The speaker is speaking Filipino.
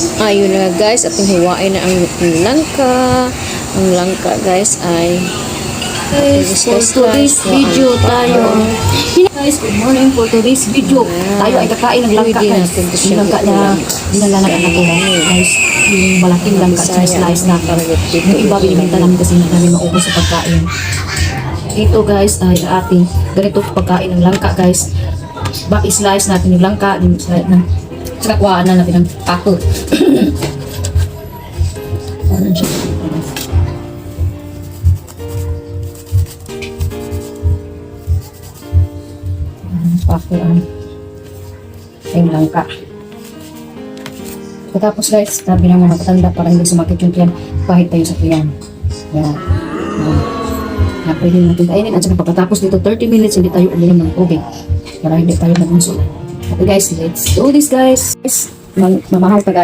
Ayun na guys, ating huwain na ang langka. Ang langka guys ay Guys, for today's video tayo. Guys, good morning. For today's video, tayo ay kakain ng langka. Pwede Guys, natin ito yung langka na dinalanak na ko. Guys, yung malaking langka at slice na. Yung iba binibenta namin kasi hindi namin maubos sa pagkain. Ito guys ay ating ganito pagkain ng langka guys. Back slice natin yung langka. Saka kuhaan na natin ng pako. Ano siya? Pakuan yung langka. Tapos guys, sabi ng mga katanda para hindi sumakit yung tiyan kahit tayo sa tiyan. Yan. Na pwede natin kainin at saka pagkatapos dito 30 minutes hindi tayo uminom ng tubig para hindi tayo magunso. Okay guys, let's do this guys. Mamahal ka guys.